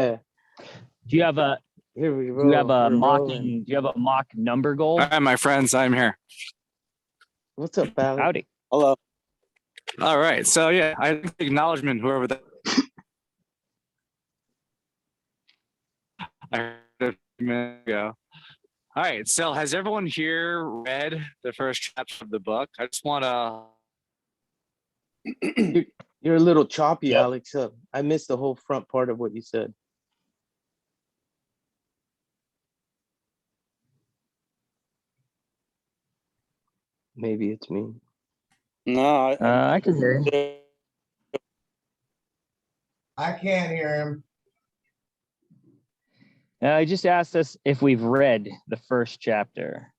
Do you have a Here we do you have roll. a We're mock rolling. do you have a mock number goal? All right, my friends, I'm here. What's up, Alex? Howdy. Hello. All right, so yeah, I think acknowledgement, whoever that. I heard it a minute ago. All right, so has everyone here read the first chapter of the book? I just want to. You're a little choppy, Yep. Alex. I missed the whole front part of what you said. Maybe it's me. No, I can hear you. I can't hear him. I just asked us if we've read the first chapter.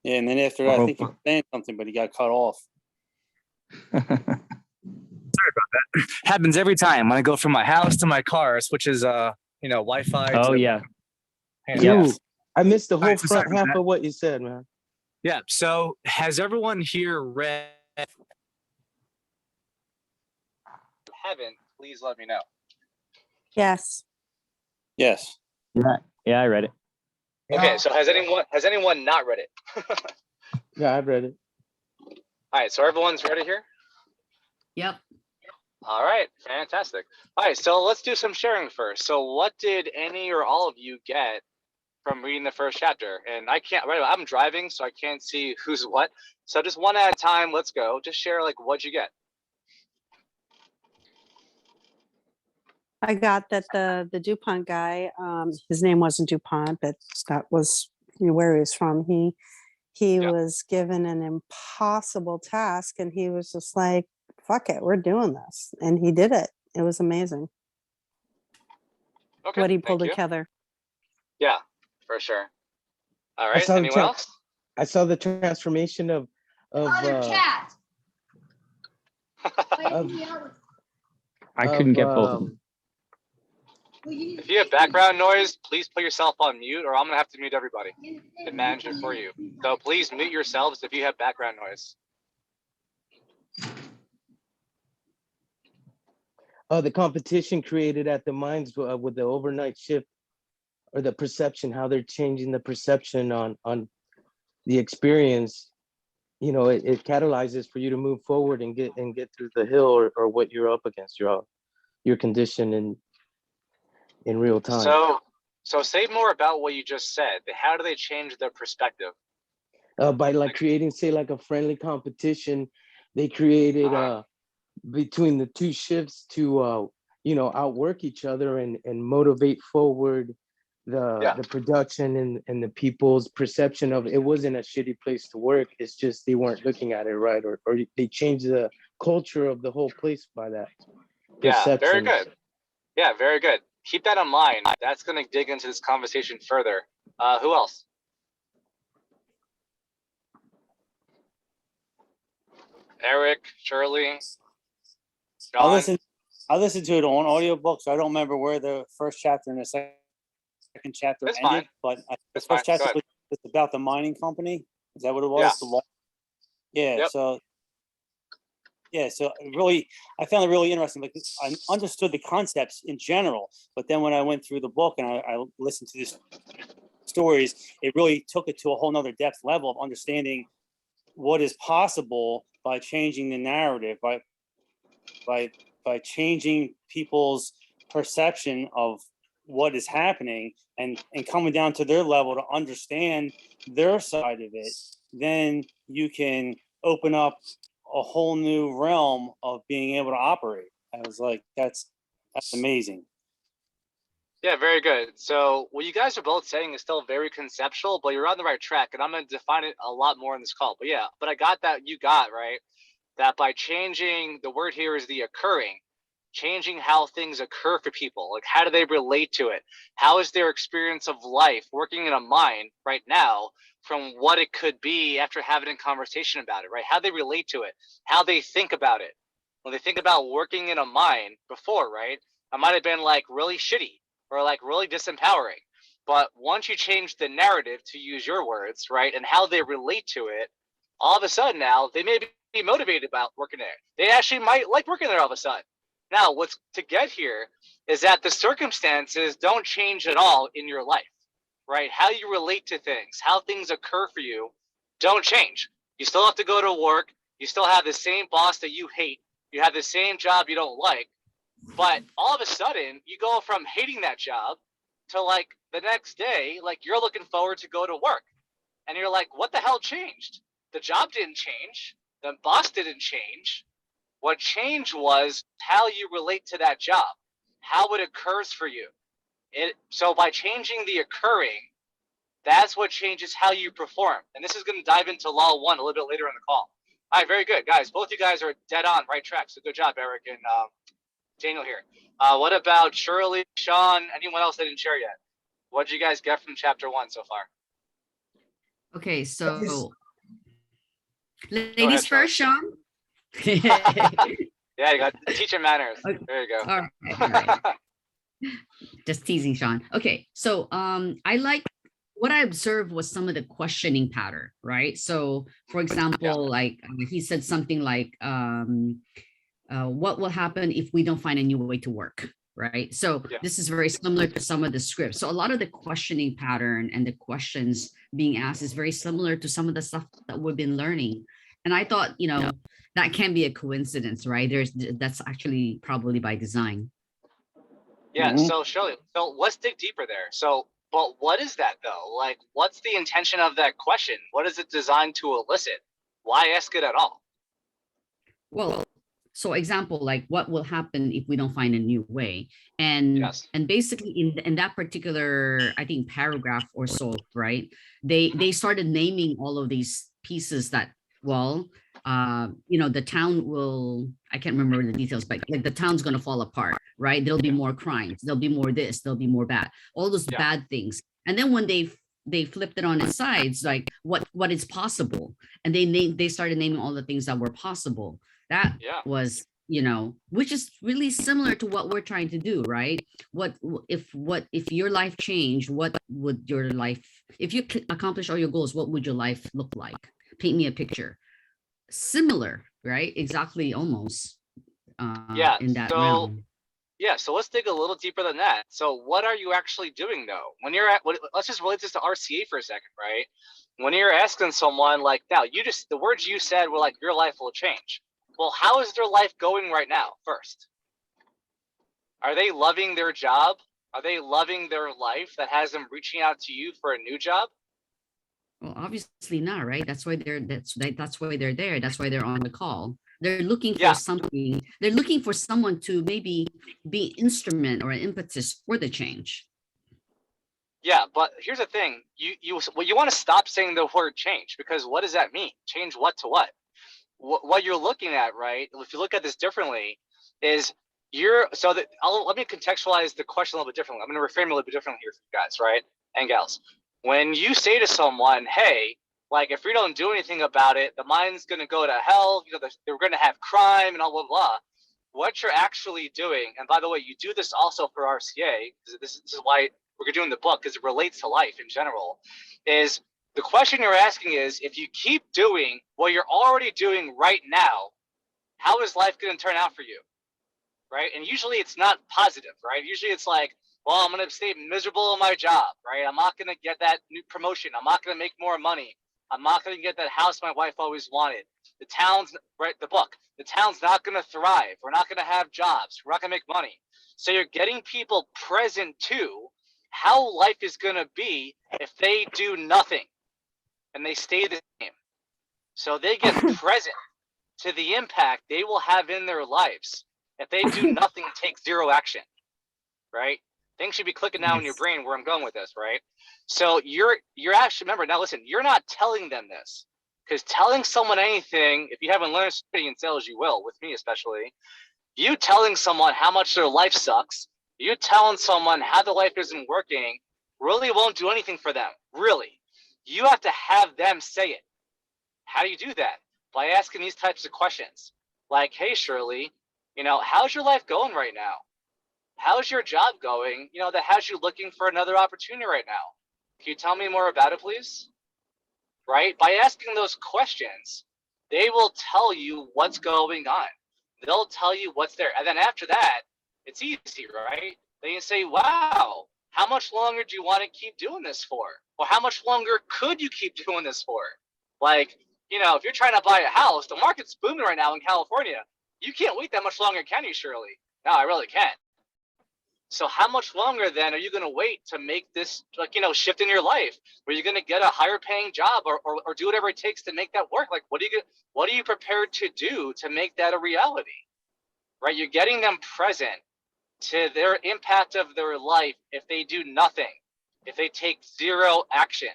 yeah, and then after that, I think he was saying something, but he got cut off. Happens every time when I go from my house to my car, it switches, Wi-Fi. Oh to yeah. handsets. Yeah. Ooh, I missed the whole Alright, so sorry front about half that. of what you said, man. Yeah. So has everyone here read? Haven't? Please let me know. Yes. Yes. Yeah, I read it. Okay. So has anyone not read it? Yeah, I've read it. All right. So everyone's ready here. Yep. All right, fantastic. All right, so let's do some sharing first. So what did any or all of you get from reading the first chapter? And I'm driving, so I can't see who's what. So just one at a time, let's go. Just share, like, what'd you get? I got that the DuPont guy, his name wasn't DuPont, but that was where he was from. He Yeah. was given an impossible task and he was just like, fuck it, we're doing this. And he did it. It was amazing Okay, what he thank pulled you. together. Yeah, for sure. All right, saw the anyone chat. else? I saw the transformation of Other chat. I couldn't get of, both of them. If you have background noise, please put yourself on mute, or I'm gonna have to mute everybody and manage it for you. So please mute yourselves if you have background noise. the competition created at the mines with the overnight shift, or the perception, how they're changing the perception on the experience. You know, it catalyzes for you to move forward and get through the hill or what you're up against, your condition in real time. So say more about what you just said. How do they change their perspective? By like creating, say, like a friendly competition. They created between the two shifts to outwork each other and motivate forward the production and the people's perception of it wasn't a shitty place to work. It's just they weren't looking at it right, or they changed the culture of the whole place by that perception. Yeah, very good. Yeah, very good. Keep that in mind. That's going to dig into this conversation further. Who else? Eric, Shirley, I John. listened to it on audiobook, so I don't remember where the first chapter and the second chapter That's ended. fine. But the That's first fine. Go chapter ahead. was about the mining company. Is that what it was? Yeah. The law? Yeah. Yep. So. Yeah, so really, I found it really interesting because I understood the concepts in general, but then when I went through the book and I listened to these stories, it really took it to a whole nother depth level of understanding what is possible by changing the narrative, by changing people's perception of what is happening and coming down to their level to understand their side of it. Then you can open up a whole new realm of being able to operate. I was like, that's amazing. Yeah, very good. So what you guys are both saying is still very conceptual, but you're on the right track, and I'm going to define it a lot more in this call. But yeah, but I got that you got, right? That by changing, the word here is the occurring, changing how things occur for people. Like, how do they relate to it? How is their experience of life working in a mine right now from what it could be after having a conversation about it, right? How they relate to it, how they think about it. When they think about working in a mine before, right? It might have been like really shitty or like really disempowering. But once you change the narrative, to use your words, right, and how they relate to it, all of a sudden now they may be motivated about working there. They actually might like working there all of a sudden. Now, what's to get here is that the circumstances don't change at all in your life, right? How you relate to things, how things occur for you don't change. You still have to go to work. You still have the same boss that you hate. You have the same job you don't like. But all of a sudden, you go from hating that job to like the next day, like you're looking forward to go to work. And you're like, what the hell changed? The job didn't change. The boss didn't change. What changed was how you relate to that job, how it occurs for you. So by changing the occurring, that's what changes how you perform. And this is going to dive into Law 1 a little bit later in the call. All right, very good, guys. Both you guys are dead on, right track. So good job, Eric and Daniel here. What about Shirley, Sean, anyone else that didn't share yet? What did you guys get from chapter 1 so far? Okay, so ahead, ladies first, Sean. Yeah, you got teacher manners. Okay. There you go. All right, all right. Just teasing, Sean. Okay, so I like what I observed was some of the questioning pattern, right? So, for example, like he said something like, "What will happen if we don't find a new way to work?" Right. So this is very similar to some of the scripts. So a lot of the questioning pattern and the questions being asked is very similar to some of the stuff that we've been learning. And I thought, you know, that can be a coincidence, right? That's actually probably by design. Yeah, Mhm. so Shirley, so let's dig deeper there. So, but what is that though? Like, what's the intention of that question? What is it designed to elicit? Why ask it at all? Well, so example, like what will happen if we don't find a new way? And Yes. and basically in that particular, I think paragraph or so, right? They started naming all of these pieces that, well, you know, the town will, I can't remember the details, but like the town's gonna fall apart, right? There'll be more crimes, there'll be more this, there'll be more that, all those Yeah. bad things. And then when they flipped it on its sides, like what is possible, and they started naming all the things that were possible. That Yeah. was, you know, which is really similar to what we're trying to do, right? What if your life changed, what would your life, if you accomplish all your goals, what would your life look like? Paint me a picture. Similar, right? Exactly, almost Yeah, in that so realm. yeah, so let's dig a little deeper than that. So what are you actually doing though? When you're at, let's just relate this to RCA for a second, right? When you're asking someone like, now you just, the words you said were like, your life will change. Well, how is their life going right now first? Are they loving their job? Are they loving their life that has them reaching out to you for a new job? Well, obviously not, right? That's why that's why they're there. That's why they're on the call. They're looking for Yeah. something. They're looking for someone to maybe be instrument or an impetus for the change. Yeah, but here's the thing. You want to stop saying the word change, because what does that mean? Change what to what? What you're looking at, right? If you look at this differently, is let me contextualize the question a little bit differently. I'm going to reframe it a little bit differently here for you guys, right? And gals. When you say to someone, hey, like if we don't do anything about it, the mine's going to go to hell, you know, they're going to have crime and all blah, blah. What you're actually doing, and by the way, you do this also for RCA, because this is why we're doing the book, because it relates to life in general, is the question you're asking is, if you keep doing what you're already doing right now, how is life going to turn out for you? Right? And usually it's not positive, right? Usually it's like, well, I'm going to stay miserable in my job, right? I'm not going to get that new promotion. I'm not going to make more money. I'm not going to get that house my wife always wanted. The town's, right, the book, the town's not going to thrive. We're not going to have jobs. We're not going to make money. So you're getting people present to how life is going to be if they do nothing and they stay the same. So they get present to the impact they will have in their lives if they do nothing and take zero action, right? Things should be clicking now in your brain where I'm going with this, right? So you're actually, remember, now listen, you're not telling them this, because telling someone anything, if you haven't learned something in sales, you will, with me especially. You telling someone how much their life sucks, you telling someone how the life isn't working, really won't do anything for them, really. You have to have them say it. How do you do that? By asking these types of questions. Like, hey, Shirley, you know, how's your life going right now? How's your job going? You know, that has you looking for another opportunity right now. Can you tell me more about it, please? Right? By asking those questions, they will tell you what's going on. They'll tell you what's there. And then after that, it's easy, right? Then you say, wow, how much longer do you want to keep doing this for? Or how much longer could you keep doing this for? Like, if you're trying to buy a house, the market's booming right now in California. You can't wait that much longer, can you, Shirley? No, I really can't. So how much longer then are you going to wait to make this, shift in your life where you're going to get a higher paying job or do whatever it takes to make that work? Like, what are you prepared to do to make that a reality? Right? You're getting them present to their impact of their life if they do nothing, if they take zero action.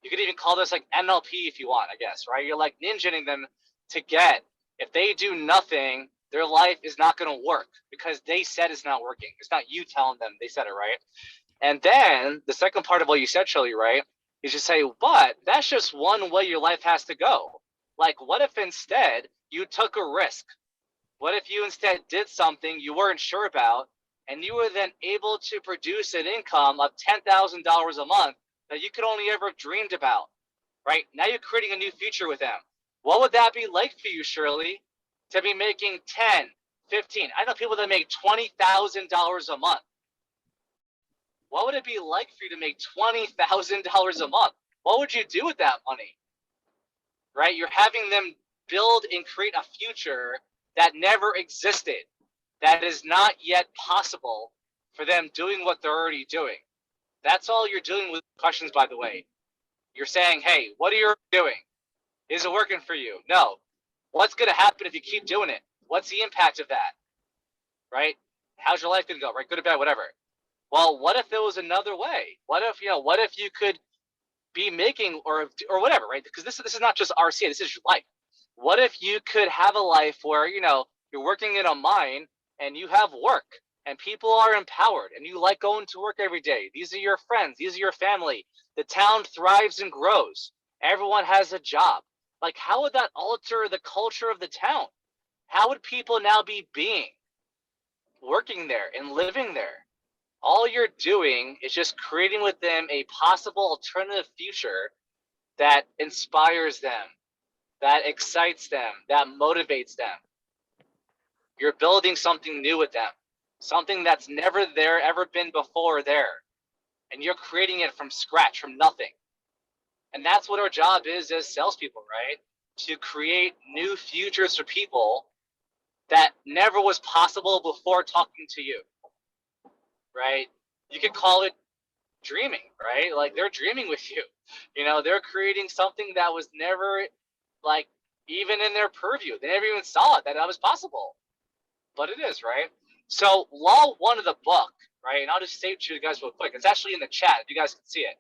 You could even call this like NLP if you want, I guess, right? You're like ninjaing them to get, if they do nothing, their life is not going to work because they said it's not working. It's not you telling them they said it, right? And then the second part of what you said, Shirley, right, is you say, but that's just one way your life has to go. Like, what if instead you took a risk? What if you instead did something you weren't sure about and you were then able to produce an income of $10,000 a month that you could only ever have dreamed about, right? Now you're creating a new future with them. What would that be like for you, Shirley, to be making 10, 15? I know people that make $20,000 a month. What would it be like for you to make $20,000 a month? What would you do with that money, right? You're having them build and create a future that never existed, that is not yet possible for them doing what they're already doing. That's all you're doing with questions, by the way. You're saying, hey, what are you doing? Is it working for you? No. What's going to happen if you keep doing it? What's the impact of that? Right? How's your life going to go? Right? Good or bad, whatever. Well, what if there was another way? What if you could be making or whatever, right? Because this is not just RCA, this is your life. What if you could have a life where, you're working in a mine and you have work and people are empowered and you like going to work every day. These are your friends. These are your family. The town thrives and grows. Everyone has a job. Like, how would that alter the culture of the town? How would people now be working there and living there? All you're doing is just creating with them a possible alternative future that inspires them, that excites them, that motivates them. You're building something new with them, something that's never ever been before there. And you're creating it from scratch, from nothing. And that's what our job is as salespeople, right? To create new futures for people that never was possible before talking to you, right? You could call it dreaming, right? Like, they're dreaming with you. They're creating something that was never, like, even in their purview. They never even saw it, that was possible. But it is, right? So law 1 of the book, right? And I'll just say it to you guys real quick. It's actually in the chat if you guys can see it.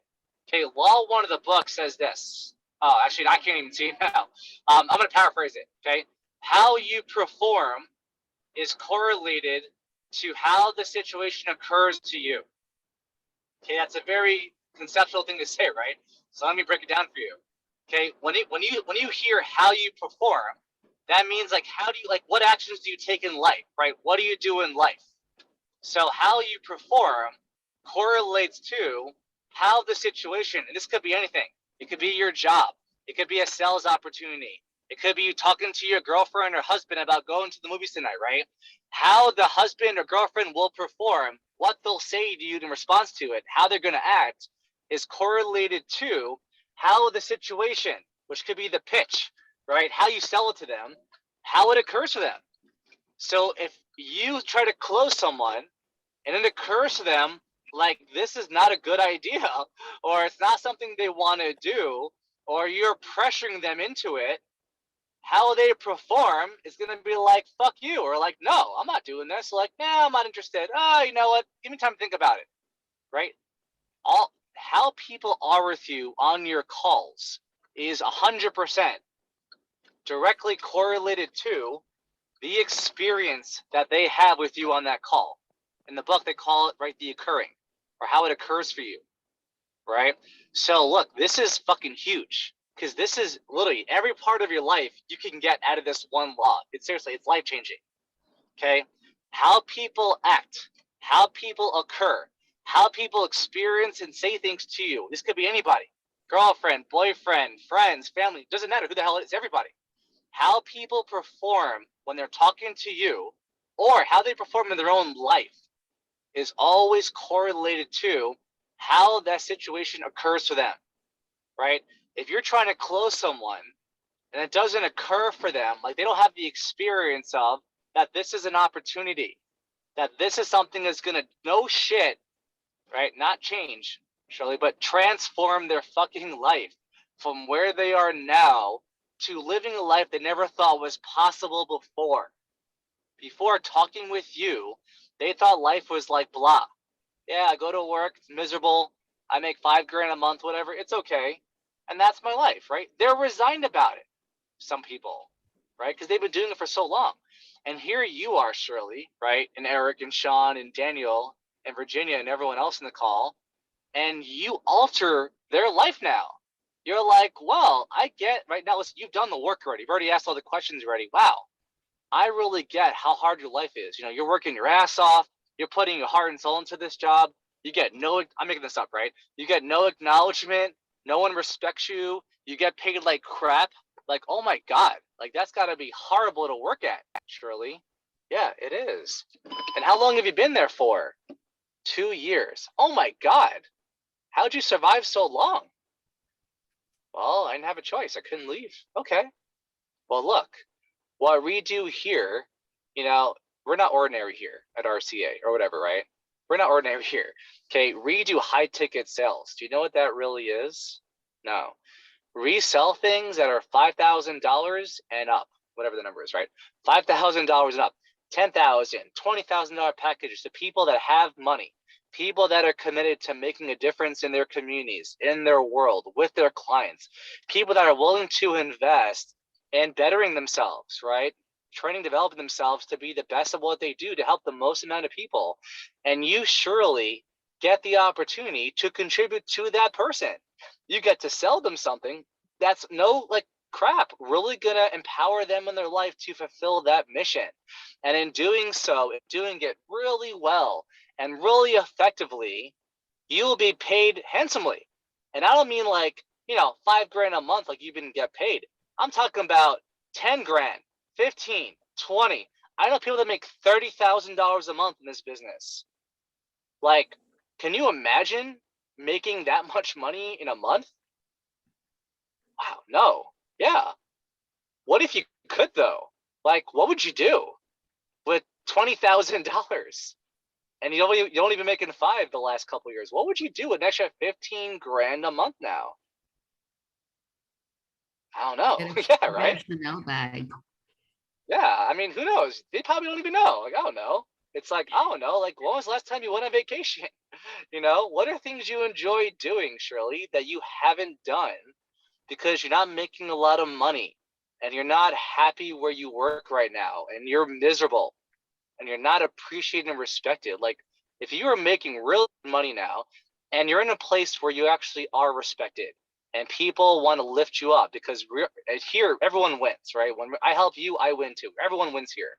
Okay, law 1 of the book says this. Oh, actually, I can't even see it now. I'm going to paraphrase it, okay? How you perform is correlated to how the situation occurs to you. Okay, that's a very conceptual thing to say, right? So let me break it down for you. Okay, when you hear how you perform, that means, like, what actions do you take in life, right? What do you do in life? So how you perform correlates to how the situation, and this could be anything. It could be your job. It could be a sales opportunity. It could be you talking to your girlfriend or husband about going to the movies tonight, right? How the husband or girlfriend will perform, what they'll say to you in response to it, how they're going to act, is correlated to how the situation, which could be the pitch, right? How you sell it to them, how it occurs to them. So if you try to close someone and it occurs to them like this is not a good idea, or it's not something they want to do, or you're pressuring them into it, how they perform is going to be like, fuck you, or like, no, I'm not doing this. Like, nah, I'm not interested. Oh, you know what? Give me time to think about it, right? How people are with you on your calls is 100% directly correlated to the experience that they have with you on that call. In the book, they call it, right, the occurring, or how it occurs for you, right? So look, this is fucking huge, because this is literally every part of your life you can get out of this one law. It's seriously, it's life-changing, okay? How people act, how people occur, how people experience and say things to you. This could be anybody, girlfriend, boyfriend, friends, family, doesn't matter who the hell it is, everybody. how people perform when they're talking to you or how they perform in their own life is always correlated to how that situation occurs for them, right? If you're trying to close someone and it doesn't occur for them, like they don't have the experience of that this is an opportunity, that this is something that's gonna no shit, right? Not change, Shirley, but transform their fucking life from where they are now to living a life they never thought was possible before. Before talking with you, they thought life was like blah. Yeah, I go to work, it's miserable. I make $5 grand a month, whatever. It's okay. And that's my life, right? They're resigned about it. Some people, right? Because they've been doing it for so long. And here you are, Shirley, right? And Eric and Sean and Daniel and Virginia and everyone else in the call. And you alter their life now. You're like, well, I get right now, listen, you've done the work already. You've already asked all the questions already. Wow. I really get how hard your life is. You know, you're working your ass off. You're putting your heart and soul into this job. You get no, I'm making this up, right? You get no acknowledgement. No one respects you. You get paid like crap. Like, oh my God, like that's gotta be horrible to work at, Shirley. Yeah, it is. And how long have you been there for? 2 years. Oh my God. How'd you survive so long? Well, I didn't have a choice. I couldn't leave. Okay. Well, look, what we do here, you know, we're not ordinary here at RCA or whatever, right? We're not ordinary here. Okay, we do high ticket sales. Do you know what that really is? No. Resell things that are $5,000 and up, whatever the number is, right? $5,000 and up, $10,000, $20,000 packages to people that have money, people that are committed to making a difference in their communities, in their world, with their clients, people that are willing to invest in bettering themselves, right? Training, developing themselves to be the best of what they do to help the most amount of people. And you surely get the opportunity to contribute to that person. You get to sell them something that's no like crap, really gonna empower them in their life to fulfill that mission. And in doing so, in doing it really well and really effectively, you will be paid handsomely. And I don't mean like, you know, $5 grand a month like you've been get paid. I'm talking about 10 grand, 15, 20. I know people that make $30,000 a month in this business. Like, can you imagine making that much money in a month? Wow, no. Yeah. What if you could though? Like, what would you do with $20,000? And you're only been making 5 the last couple of years. What would you do with an extra 15 grand a month now? I don't know. Yeah, right. Chanel bag. Yeah, I mean, who knows? They probably don't even know. Like, I don't know. It's like, I don't know. Like, when was the last time you went on vacation? You know, what are things you enjoy doing, Shirley, that you haven't done because you're not making a lot of money and you're not happy where you work right now and you're miserable and you're not appreciated and respected? Like, if you are making real money now and you're in a place where you actually are respected and people want to lift you up, because here everyone wins, right? When I help you, I win too. Everyone wins here.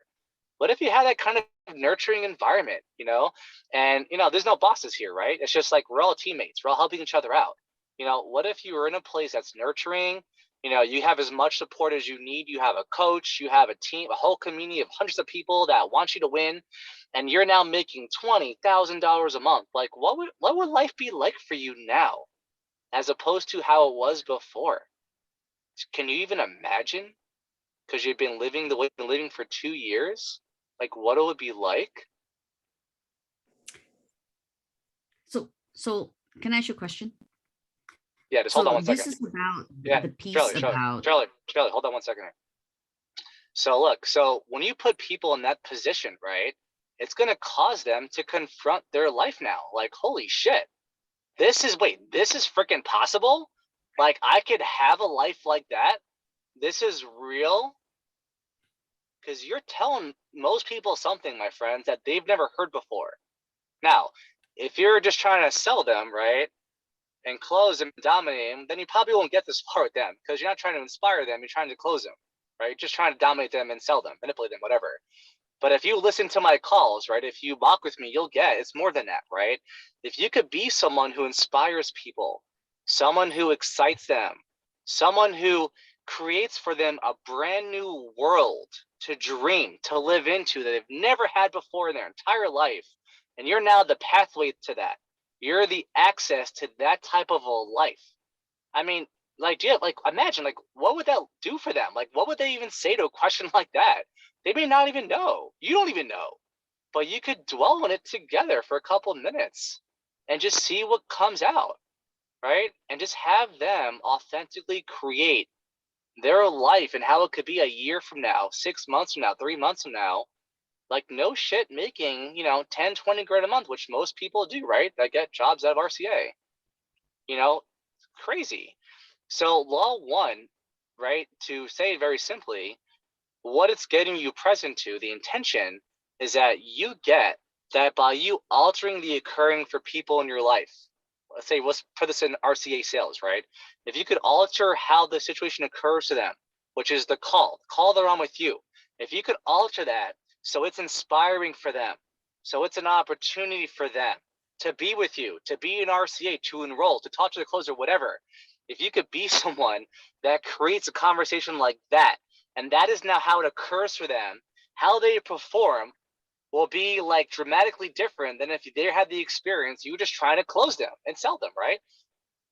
What if you had that kind of nurturing environment, you know? And, you know, there's no bosses here, right? It's just like we're all teammates. We're all helping each other out. You know, what if you were in a place that's nurturing? You know, you have as much support as you need. You have a coach, you have a team, a whole community of hundreds of people that want you to win. And you're now making $20,000 a month. Like, what would life be like for you now, as opposed to how it was before? Can you even imagine? Because you've been living the way you've been living for 2 years, like what it would be like. So can I ask you a question? Yeah, just hold on 1 second. This is about Yeah, the piece Charlie, about. Charlie, hold on 1 second here. So look, so when you put people in that position, right, it's gonna cause them to confront their life now. Like, holy shit, this is freaking possible? Like, I could have a life like that? This is real? Because you're telling most people something, my friends, that they've never heard before. Now, if you're just trying to sell them, right, and close them, dominate them, then you probably won't get this far with them, because you're not trying to inspire them, you're trying to close them, right? You're just trying to dominate them and sell them, manipulate them, whatever. But if you listen to my calls, right, if you walk with me, you'll get it's more than that, right? If you could be someone who inspires people, someone who excites them, someone who creates for them a brand new world to dream, to live into that they've never had before in their entire life. And you're now the pathway to that. You're the access to that type of a life. I mean, like, yeah, like imagine, like, what would that do for them? Like, what would they even say to a question like that? They may not even know. You don't even know, but you could dwell on it together for a couple of minutes and just see what comes out, right? And just have them authentically create their life and how it could be a year from now, 6 months from now, 3 months from now. Like, no shit, making, 10, 20 grand a month, which most people do, right? That get jobs out of RCA, crazy. So law one, right, to say it very simply, what it's getting you present to, the intention is that you get that by you altering the occurring for people in your life. Let's say, let's put this in RCA sales, right? If you could alter how the situation occurs to them, which is the call they're on with you. If you could alter that so it's inspiring for them, so it's an opportunity for them to be with you, to be in RCA, to enroll, to talk to the closer, whatever. If you could be someone that creates a conversation like that, and that is now how it occurs for them, how they perform will be like dramatically different than if they had the experience you just trying to close them and sell them, right?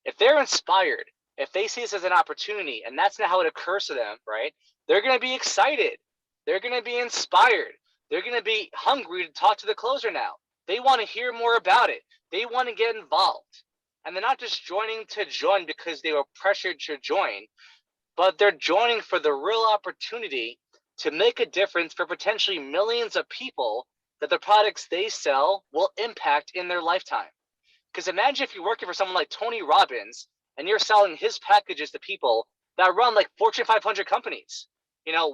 If they're inspired, if they see this as an opportunity, and that's not how it occurs to them, right? They're going to be excited. They're going to be inspired. They're going to be hungry to talk to the closer now. They want to hear more about it. They want to get involved. And they're not just joining to join because they were pressured to join, but they're joining for the real opportunity to make a difference for potentially millions of people that the products they sell will impact in their lifetime. Because imagine if you're working for someone like Tony Robbins and you're selling his packages to people that run like Fortune 500 companies.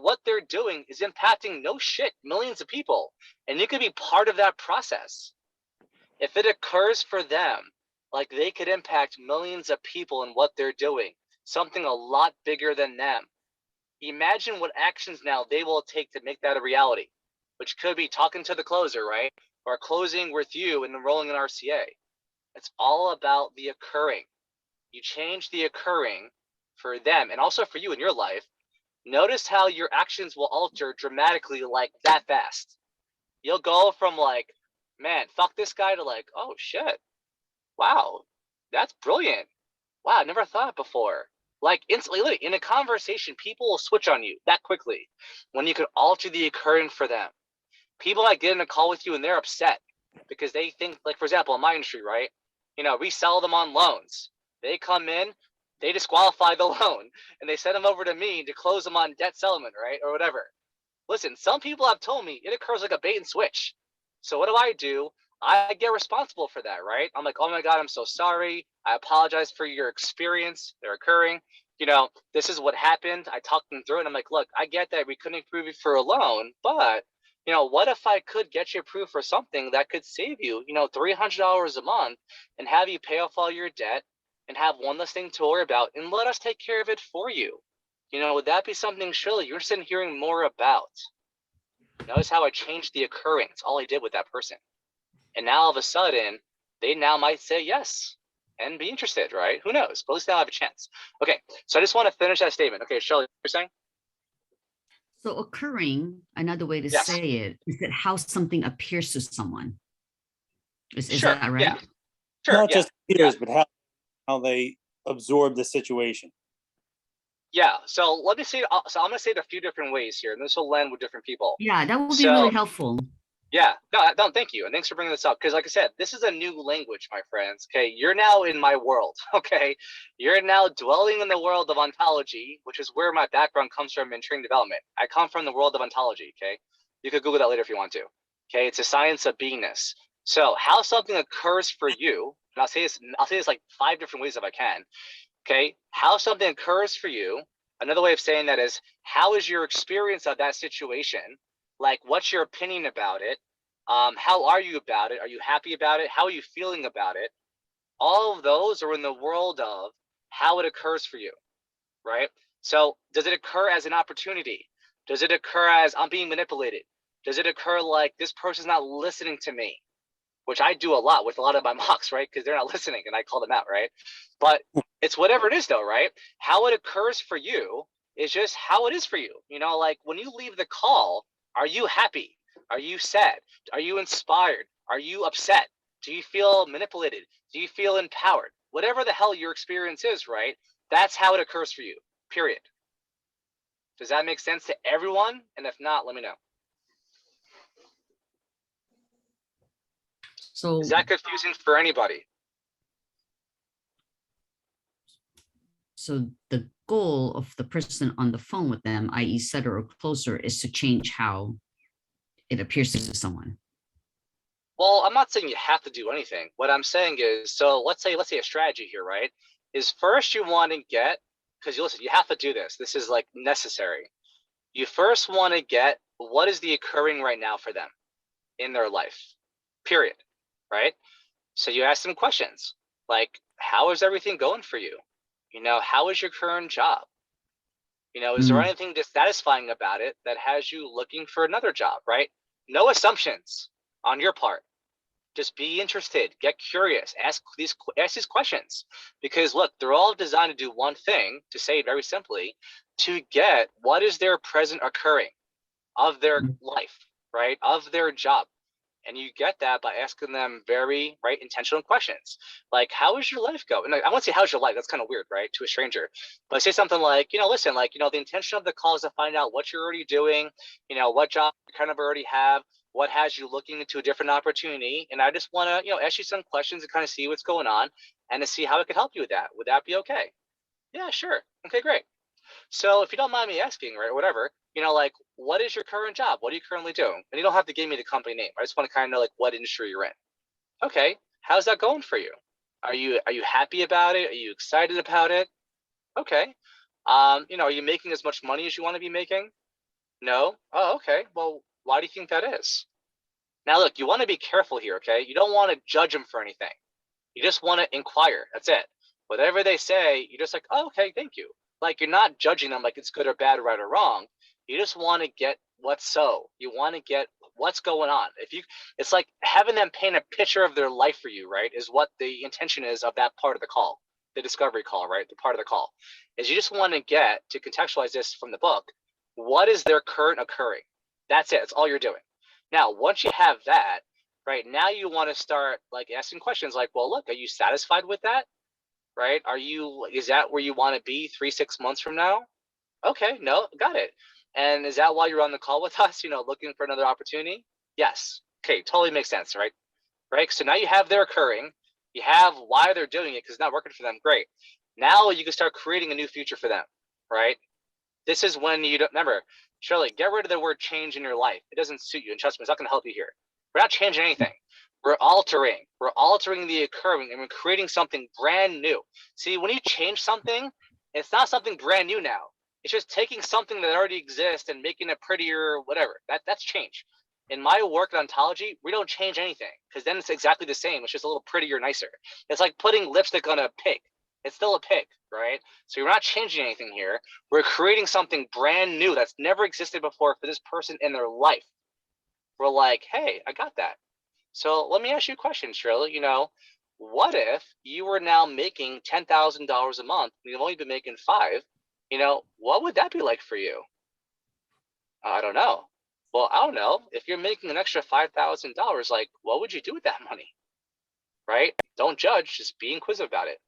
What they're doing is impacting, no shit, millions of people. And you could be part of that process. If it occurs for them, like they could impact millions of people in what they're doing, something a lot bigger than them. Imagine what actions now they will take to make that a reality, which could be talking to the closer, right? Or closing with you and enrolling in RCA. It's all about the occurring. You change the occurring for them and also for you in your life. Notice how your actions will alter dramatically like that fast. You'll go from like, man, fuck this guy to like, oh shit. Wow, that's brilliant. Wow, I never thought before. Like instantly, literally, in a conversation, people will switch on you that quickly when you could alter the occurring for them. People might get in a call with you and they're upset because they think, like, for example, in my industry, right? We sell them on loans. They come in, they disqualify the loan, and they send them over to me to close them on debt settlement, right? Or whatever. Listen, some people have told me it occurs like a bait and switch. So what do? I get responsible for that, right? I'm like, oh my God, I'm so sorry. I apologize for your experience. They're occurring. This is what happened. I talked them through it. And I'm like, look, I get that we couldn't approve you for a loan, but what if I could get you approved for something that could save you, $300 a month and have you pay off all your debt and have one less thing to worry about and let us take care of it for you? Would that be something surely you're interested in hearing more about? Notice how I changed the occurring. It's all I did with that person. And now all of a sudden, they now might say yes and be interested, right? Who knows? But at least they'll have a chance. Okay, so I just want to finish that statement. Okay, Shirley, you're saying? So occurring, another way to Yes. say it, is that how something appears to someone. Is Sure, that right? yeah. Sure, Not yeah. just peers, but how they absorb the situation. Yeah, so let me say, so I'm going to say it a few different ways here, and this will land with different people. Yeah, that would be really helpful. Yeah, no, thank you. And thanks for bringing this up. Because like I said, this is a new language, my friends. Okay, you're now in my world. Okay, you're now dwelling in the world of ontology, which is where my background comes from in training development. I come from the world of ontology. Okay, you could Google that later if you want to. Okay, it's a science of beingness. So how something occurs for you, and I'll say this like 5 different ways if I can. Okay, how something occurs for you. Another way of saying that is, how is your experience of that situation? Like, what's your opinion about it? How are you about it? Are you happy about it? How are you feeling about it? All of those are in the world of how it occurs for you, right? So does it occur as an opportunity? Does it occur as I'm being manipulated? Does it occur like this person's not listening to me? Which I do a lot with a lot of my mocks, right? Because they're not listening and I call them out, right? But it's whatever it is though, right? How it occurs for you is just how it is for you. You know, like when you leave the call, are you happy? Are you sad? Are you inspired? Are you upset? Do you feel manipulated? Do you feel empowered? Whatever the hell your experience is, right? That's how it occurs for you, period. Does that make sense to everyone? And if not, let me know. So, Is that confusing for anybody? so the goal of the person on the phone with them, i.e. setter or closer, is to change how it appears to someone. Well, I'm not saying you have to do anything. What I'm saying is, so let's say a strategy here, right? Is first you want to get, because you listen, you have to do this. This is like necessary. You first want to get what is the occurring right now for them in their life, period, right? So you ask them questions like, how is everything going for you? You know, how is your current job? You know, is there anything dissatisfying about it that has you looking for another job, right? No assumptions on your part. Just be interested, get curious, ask these questions, because look, they're all designed to do one thing, to say it very simply, to get what is their present occurring of their life, right? Of their job. And you get that by asking them very intentional questions. Like, how is your life going? And I won't say how's your life, that's kind of weird, right? To a stranger. But say something like, you know, listen, like, you know, the intention of the call is to find out what you're already doing, you know, what job you kind of already have, what has you looking into a different opportunity. And I just want to, you know, ask you some questions and kind of see what's going on and to see how I could help you with that. Would that be okay? Yeah, sure. Okay, great. So if you don't mind me asking, right, or whatever, you know, like, what is your current job? What are you currently doing? And you don't have to give me the company name. I just want to kind of know like what industry you're in. Okay, how's that going for you? Are you happy about it? Are you excited about it? Okay. You know, are you making as much money as you want to be making? No. Oh, okay. Well, why do you think that is? Now, look, you want to be careful here, okay? You don't want to judge them for anything. You just want to inquire. That's it. Whatever they say, you're just like, oh, okay, thank you. Like, you're not judging them like it's good or bad, right or wrong. You just want to get what's so. You want to get what's going on. It's like having them paint a picture of their life for you, right? Is what the intention is of that part of the call, the discovery call, right? The part of the call is you just want to get to contextualize this from the book. What is their current occurring? That's it. That's all you're doing. Now, once you have that, right, now you want to start like asking questions like, well, look, are you satisfied with that? Right? Is that where you want to be 3-6 months from now? Okay, no, got it. And is that why you're on the call with us, you know, looking for another opportunity? Yes. Okay, totally makes sense, right? Right. So now you have their occurring, you have why they're doing it because it's not working for them. Great. Now you can start creating a new future for them, right? This is when you don't remember, Shirley, get rid of the word change in your life. It doesn't suit you. And trust me, it's not going to help you here. We're not changing anything. We're altering the occurring and we're creating something brand new. See, when you change something, it's not something brand new now. It's just taking something that already exists and making it prettier, whatever. That's change. In my work in ontology, we don't change anything because then it's exactly the same. It's just a little prettier, nicer. It's like putting lipstick on a pig. It's still a pig, right? So you're not changing anything here. We're creating something brand new that's never existed before for this person in their life. We're like, hey, I got that. So let me ask you a question, Shirley. You know, what if you were now making $10,000 a month and you've only been making $5,000? You know, what would that be like for you? I don't know. Well, I don't know. If you're making an extra $5,000, like, what would you do with that money? Right? Don't judge, just be inquisitive about it.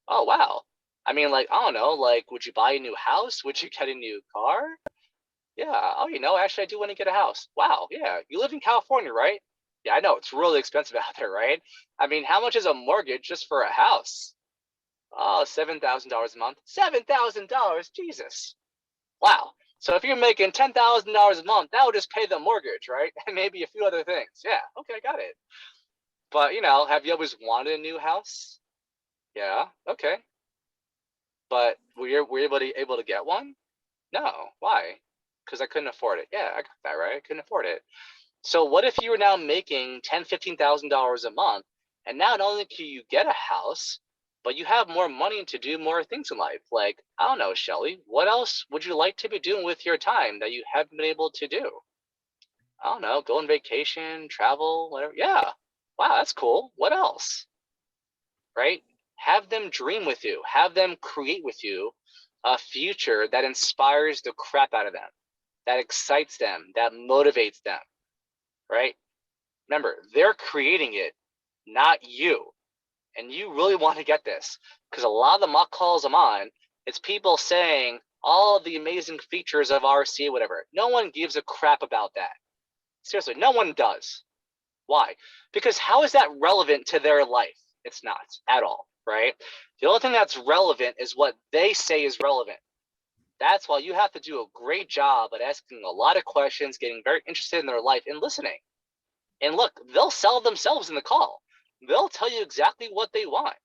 Oh, wow. I mean, like, I don't know, like, would you buy a new house? Would you get a new car? Yeah. Oh, you know, actually, I do want to get a house. Wow. Yeah. You live in California, right? Yeah, I know. It's really expensive out there, right? I mean, how much is a mortgage just for a house? Oh, $7,000 a month. $7,000. Jesus. Wow. So if you're making $10,000 a month, that would just pay the mortgage, right? And maybe a few other things. Yeah. Okay, got it. But, you know, have you always wanted a new house? Yeah. Okay. But were you able to get one? No. Why? Because I couldn't afford it. Yeah, I got that, right? I couldn't afford it. So what if you were now making $10,000, $15,000 a month, and now not only can you get a house, but you have more money to do more things in life? Like, I don't know, Shelly, what else would you like to be doing with your time that you haven't been able to do? I don't know, go on vacation, travel, whatever. Yeah. Wow, that's cool. What else? Right? Have them dream with you, have them create with you a future that inspires the crap out of them, that excites them, that motivates them, right? Remember, they're creating it, not you. And you really want to get this, because a lot of the mock calls I'm on, it's people saying all of the amazing features of RCA, whatever. No one gives a crap about that. Seriously, no one does. Why? Because how is that relevant to their life? It's not at all, right? The only thing that's relevant is what they say is relevant. That's why you have to do a great job at asking a lot of questions, getting very interested in their life and listening. And look, they'll sell themselves in the call. They'll tell you exactly what they want,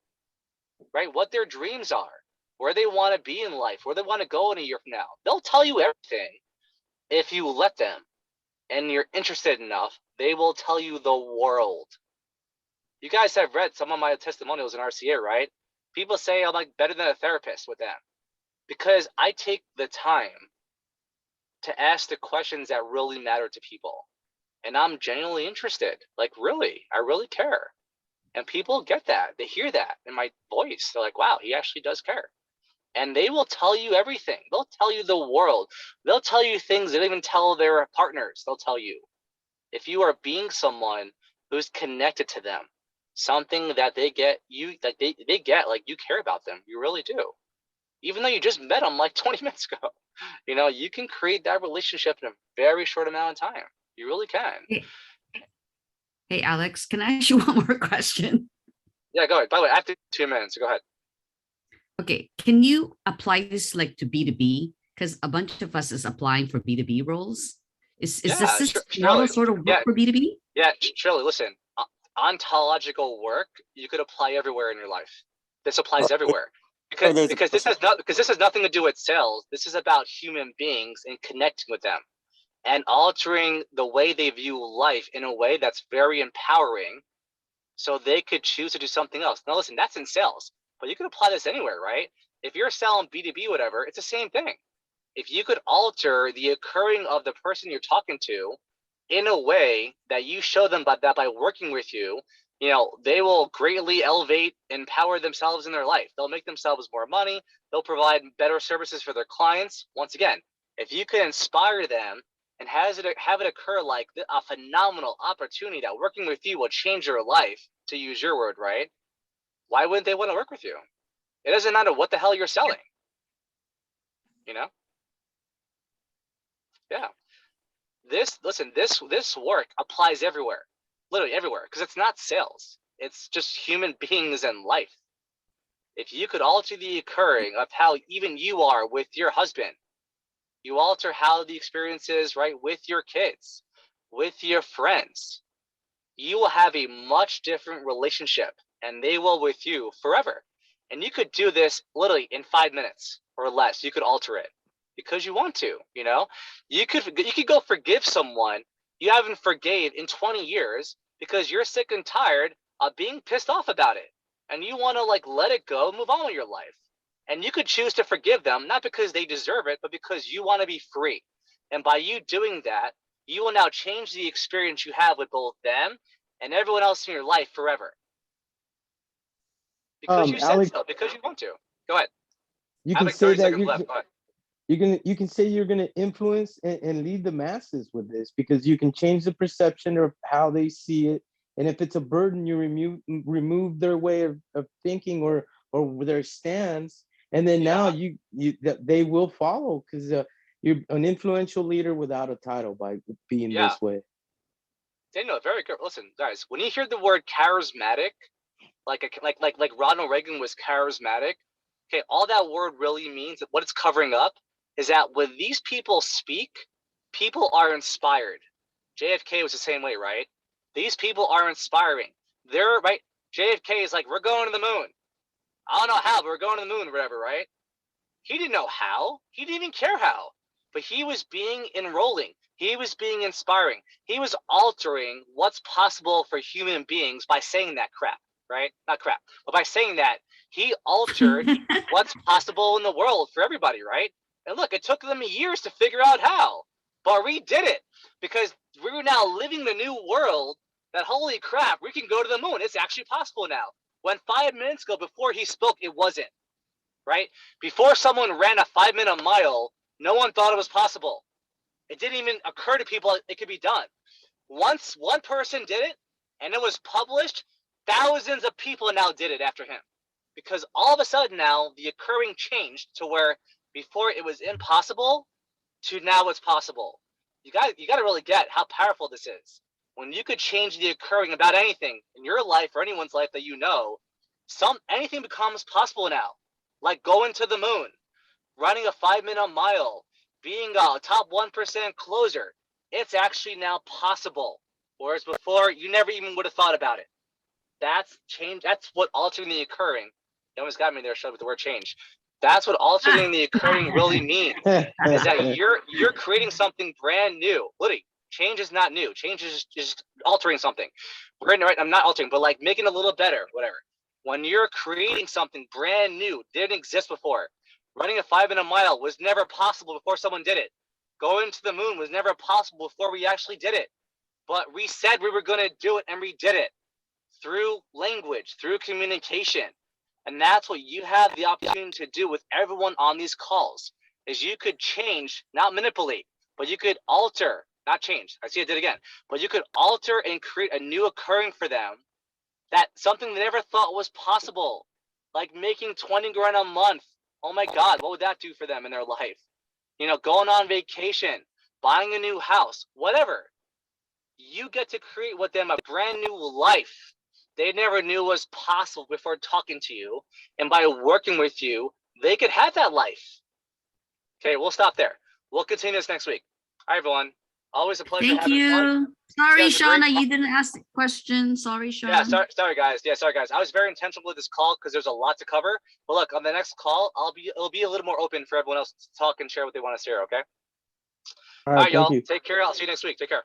right? What their dreams are, where they want to be in life, where they want to go in a year from now. They'll tell you everything if you let them and you're interested enough. They will tell you the world. You guys have read some of my testimonials in RCA, right? People say I'm like better than a therapist with them because I take the time to ask the questions that really matter to people. And I'm genuinely interested, like really, I really care. And people get that, they hear that in my voice. They're like, wow, he actually does care. And they will tell you everything. They'll tell you the world. They'll tell you things they don't even tell their partners. They'll tell you if you are being someone who's connected to them, something that they get you, that they get, like you care about them. You really do. Even though you just met them like 20 minutes ago, you know, you can create that relationship in a very short amount of time. You really can. Hey, Alex, can I ask you one more question? Yeah, go ahead. By the way, after 2 minutes, so go ahead. Okay, can you apply this like to B2B? Because a bunch of us is applying for B2B roles. Is Yeah, this sure, model surely. sort of work Yeah. for B2B? Yeah, Shirley, listen, ontological work, you could apply everywhere in your life. This applies everywhere. Because, there's a because this has nothing to do with sales. This is about human beings and connecting with them and altering the way they view life in a way that's very empowering so they could choose to do something else. Now listen, that's in sales, but you could apply this anywhere, right? If you're selling B2B, whatever, it's the same thing. If you could alter the occurring of the person you're talking to in a way that you show them that by working with you, you know, they will greatly elevate, empower themselves in their life. They'll make themselves more money. They'll provide better services for their clients. Once again, if you can inspire them and have it occur like a phenomenal opportunity that working with you will change your life, to use your word, right? Why wouldn't they want to work with you? It doesn't matter what the hell you're selling, you know? Yeah. This work applies everywhere, literally everywhere, because it's not sales. It's just human beings and life. If you could alter the occurring of how even you are with your husband, you alter how the experience is, right, with your kids, with your friends, you will have a much different relationship and they will with you forever. And you could do this literally in 5 minutes or less. You could alter it because you want to, you know. You could go forgive someone you haven't forgave in 20 years because you're sick and tired of being pissed off about it. And you want to like let it go, move on with your life. And you could choose to forgive them, not because they deserve it, but because you want to be free. And by you doing that, you will now change the experience you have with both them and everyone else in your life forever. Because you said Alex, so, because you want to. Go ahead. you I have can like say 30 that seconds left. Go ahead. you can say you're gonna influence and lead the masses with this because you can change the perception of how they see it. And if it's a burden, you remove their way of thinking or their stance, and then now they will follow because you're an influential leader without a title by being this way. Daniel, very good. Listen, guys, when you hear the word charismatic, like Ronald Reagan was charismatic, okay, all that word really means, what it's covering up is that when these people speak, people are inspired. JFK was the same way, right? These people are inspiring. They're right. JFK is like, we're going to the moon. I don't know how, but we're going to the moon or whatever, right? He didn't know how. He didn't even care how. But he was being enrolling. He was being inspiring. He was altering what's possible for human beings by saying that crap, right? Not crap, but by saying that, he altered what's possible in the world for everybody, right? And look, it took them years to figure out how. But we did it because we're now living the new world that, holy crap, we can go to the moon. It's actually possible now. When 5 minutes ago, before he spoke, it wasn't. right? Before someone ran a 5-minute mile, no one thought it was possible. It didn't even occur to people it could be done. Once one person did it and it was published, thousands of people now did it after him. Because all of a sudden now the occurring changed to where before it was impossible to now it's possible. You got to really get how powerful this is. When you could change the occurring about anything in your life or anyone's life that you know, anything becomes possible now. Like going to the moon, running a 5-minute mile, being a top 1% closer. It's actually now possible. Whereas before, you never even would have thought about it. That's change. That's what altering the occurring. You almost got me there, Shug, with the word change. That's what altering the occurring really means. Is that you're creating something brand new. Literally, change is not new. Change is just altering something. Right? I'm not altering, but like making it a little better, whatever. When you're creating something brand new, didn't exist before. Running a 5-minute mile was never possible before someone did it. Going to the moon was never possible before we actually did it. But we said we were going to do it and we did it through language, through communication. And that's what you have the opportunity to do with everyone on these calls, is you could change, not manipulate, but you could alter, not change. I see I did it again, but you could alter and create a new occurring for them, that something they never thought was possible, like making 20 grand a month. Oh my God, what would that do for them in their life? You know, going on vacation, buying a new house, whatever. You get to create with them a brand new life they never knew was possible before talking to you. And by working with you, they could have that life. Okay, we'll stop there. We'll continue this next week. All right, everyone. Always a pleasure Thank having fun. you. Sorry, guys are great. Shauna, you didn't ask the question. Sorry, Sean. Yeah, sorry guys. Yeah, sorry guys. I was very intentional with this call because there's a lot to cover. But look, on the next call, it'll be a little more open for everyone else to talk and share what they want to share, okay? All All right, right, thank y'all. you. Take care. I'll see you next week. Take care.